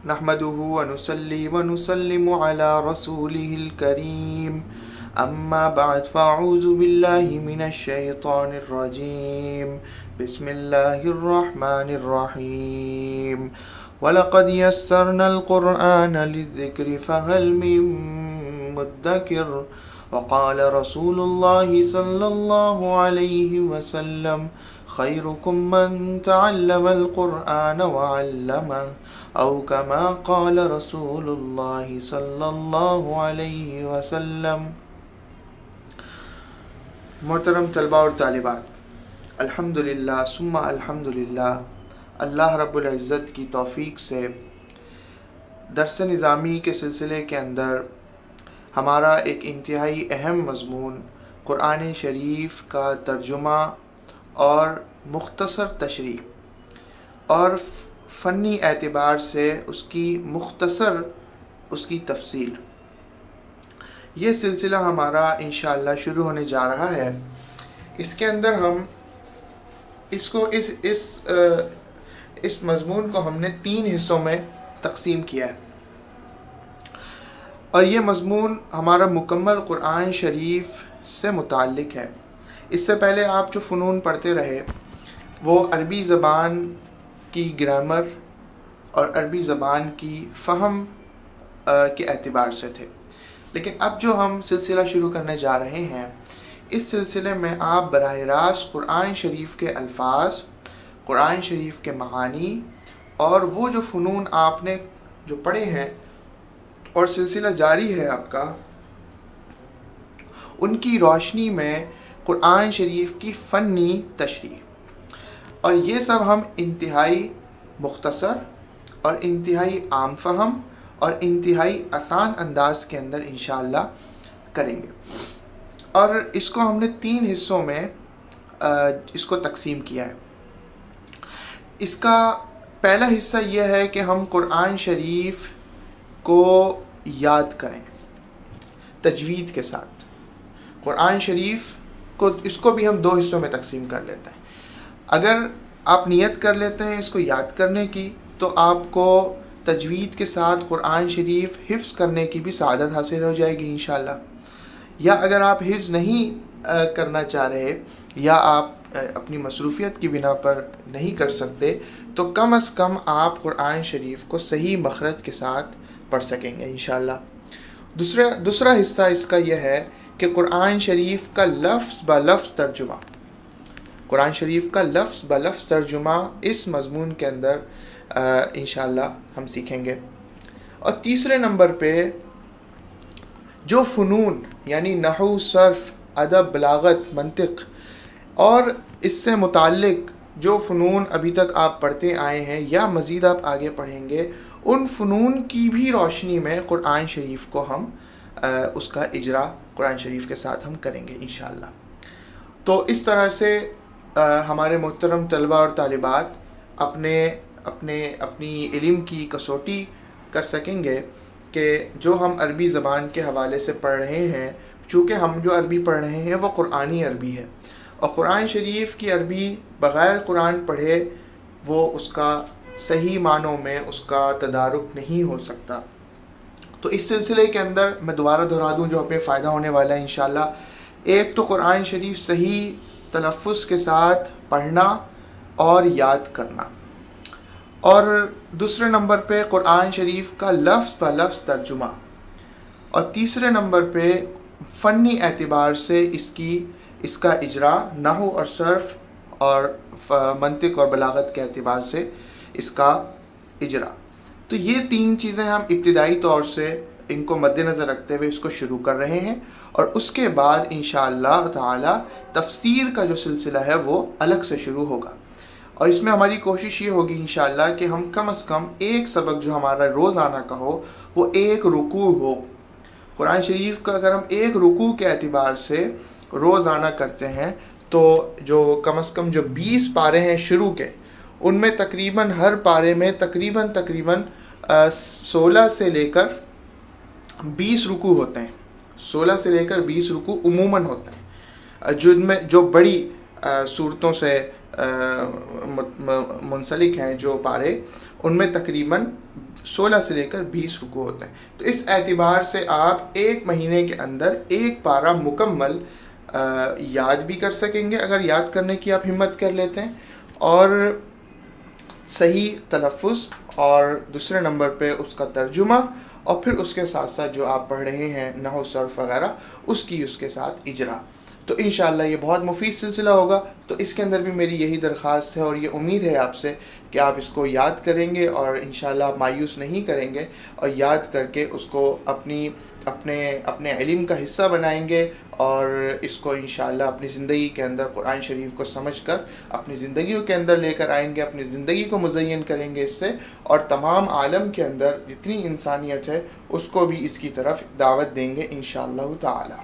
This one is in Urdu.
نحمده ونصلي ونسلم على رسوله الكريم أما بعد فأعوذ بالله من الشيطان الرجيم بسم الله الرحمن الرحيم ولقد يسرنا القرآن للذكر فهل من مدكر وقال رسول الله صلى الله عليه وسلم خيركم من تعلم القرآن وعلمه او كما قال رسول اللہ صلی اللہ علیہ وسلم۔ محترم طلباء اور طالبات، الحمدللہ ثم الحمدللہ، اللہ رب العزت کی توفیق سے درس نظامی کے سلسلے کے اندر ہمارا ایک انتہائی اہم مضمون قرآن شریف کا ترجمہ اور مختصر تشریح اور فنی اعتبار سے اس کی تفصیل، یہ سلسلہ ہمارا انشاءاللہ شروع ہونے جا رہا ہے۔ اس کے اندر ہم اس مضمون کو ہم نے 3 حصوں میں تقسیم کیا ہے، اور یہ مضمون ہمارا مکمل قرآن شریف سے متعلق ہے۔ اس سے پہلے آپ جو فنون پڑھتے رہے وہ عربی زبان کی گرامر اور عربی زبان کی فہم کے اعتبار سے تھے، لیکن اب جو ہم سلسلہ شروع کرنے جا رہے ہیں، اس سلسلے میں آپ براہ راست قرآن شریف کے الفاظ، قرآن شریف کے معانی اور وہ جو فنون آپ نے جو پڑھے ہیں اور سلسلہ جاری ہے آپ کا، ان کی روشنی میں قرآن شریف کی فنی تشریح، اور یہ سب ہم انتہائی مختصر اور انتہائی عام فہم اور انتہائی آسان انداز کے اندر انشاءاللہ کریں گے۔ اور اس کو ہم نے 3 حصوں میں اس کو تقسیم کیا ہے۔ اس کا پہلا حصہ یہ ہے کہ ہم قرآن شریف کو یاد کریں تجوید کے ساتھ۔ قرآن شریف کو اس کو بھی ہم 2 حصوں میں تقسیم کر لیتے ہیں۔ اگر آپ نیت کر لیتے ہیں اس کو یاد کرنے کی، تو آپ کو تجوید کے ساتھ قرآن شریف حفظ کرنے کی بھی سعادت حاصل ہو جائے گی انشاءاللہ۔ یا اگر آپ حفظ نہیں کرنا چاہ رہے یا آپ اپنی مصروفیت کی بنا پر نہیں کر سکتے، تو کم از کم آپ قرآن شریف کو صحیح مخرج کے ساتھ پڑھ سکیں گے انشاءاللہ۔ دوسرا حصہ اس کا یہ ہے کہ قرآن شریف کا لفظ بہ لفظ ترجمہ، قرآن شریف کا لفظ بہ لفظ ترجمہ اس مضمون کے اندر انشاءاللہ ہم سیکھیں گے۔ اور تیسرے نمبر پہ جو فنون یعنی نحو، صرف، ادب، بلاغت، منطق اور اس سے متعلق جو فنون ابھی تک آپ پڑھتے آئے ہیں یا مزید آپ آگے پڑھیں گے، ان فنون کی بھی روشنی میں قرآن شریف کو ہم اس کا اجرا قرآن شریف کے ساتھ ہم کریں گے انشاءاللہ۔ تو اس طرح سے ہمارے محترم طلباء اور طالبات اپنی علم کی کسوٹی کر سکیں گے کہ جو ہم عربی زبان کے حوالے سے پڑھ رہے ہیں، چونکہ ہم جو عربی پڑھ رہے ہیں وہ قرآنی عربی ہے، اور قرآن شریف کی عربی بغیر قرآن پڑھے وہ اس کا صحیح معنوں میں اس کا تدارک نہیں ہو سکتا۔ تو اس سلسلے کے اندر میں دوبارہ دہرا دوں جو ہمیں فائدہ ہونے والا ہے انشاءاللہ۔ ایک تو قرآن شریف صحیح تلفظ کے ساتھ پڑھنا اور یاد کرنا، اور دوسرے نمبر پہ قرآن شریف کا لفظ بہ لفظ ترجمہ، اور تیسرے نمبر پہ فنی اعتبار سے اس کا اجرا نحو اور صرف اور منطق اور بلاغت کے اعتبار سے اس کا اجرا۔ تو یہ 3 چیزیں ہم ابتدائی طور سے ان کو مد نظر رکھتے ہوئے اس کو شروع کر رہے ہیں، اور اس کے بعد انشاءاللہ تعالی تفسیر کا جو سلسلہ ہے وہ الگ سے شروع ہوگا۔ اور اس میں ہماری کوشش یہ ہوگی انشاءاللہ کہ ہم کم از کم ایک سبق جو ہمارا روزانہ کا ہو وہ ایک رکوع ہو۔ قرآن شریف کا اگر ہم ایک رکوع کے اعتبار سے روزانہ کرتے ہیں تو جو کم از کم جو 20 پارے ہیں شروع کے، ان میں تقریباً ہر پارے میں تقریباً 16 سے لے کر 20 رکوع ہوتے ہیں، 16 سے لے کر 20 رکوع عموماً ہوتے ہیں، جن میں جو بڑی صورتوں سے منسلک ہیں جو پارے، ان میں تقریباً 16 سے لے کر 20 رکوع ہوتے ہیں. تو اس اعتبار سے آپ ایک مہینے کے اندر ایک پارہ مکمل یاد بھی کر سکیں گے اگر یاد کرنے کی آپ ہمت کر لیتے ہیں, اور صحیح تلفظ, اور دوسرے نمبر پہ اس کا ترجمہ, اور پھر اس کے ساتھ ساتھ جو آپ پڑھ رہے ہیں نحو صرف وغیرہ اس کے ساتھ اجرا. تو انشاءاللہ یہ بہت مفید سلسلہ ہوگا. تو اس کے اندر بھی میری یہی درخواست ہے اور یہ امید ہے آپ سے کہ آپ اس کو یاد کریں گے, اور انشاءاللہ آپ مایوس نہیں کریں گے, اور یاد کر کے اس کو اپنے علم کا حصہ بنائیں گے, اور اس کو انشاءاللہ اپنی زندگی کے اندر قرآن شریف کو سمجھ کر اپنی زندگیوں کے اندر لے کر آئیں گے, اپنی زندگی کو مزین کریں گے اس سے, اور تمام عالم کے اندر جتنی انسانیت ہے اس کو بھی اس کی طرف دعوت دیں گے انشاءاللہ تعالی.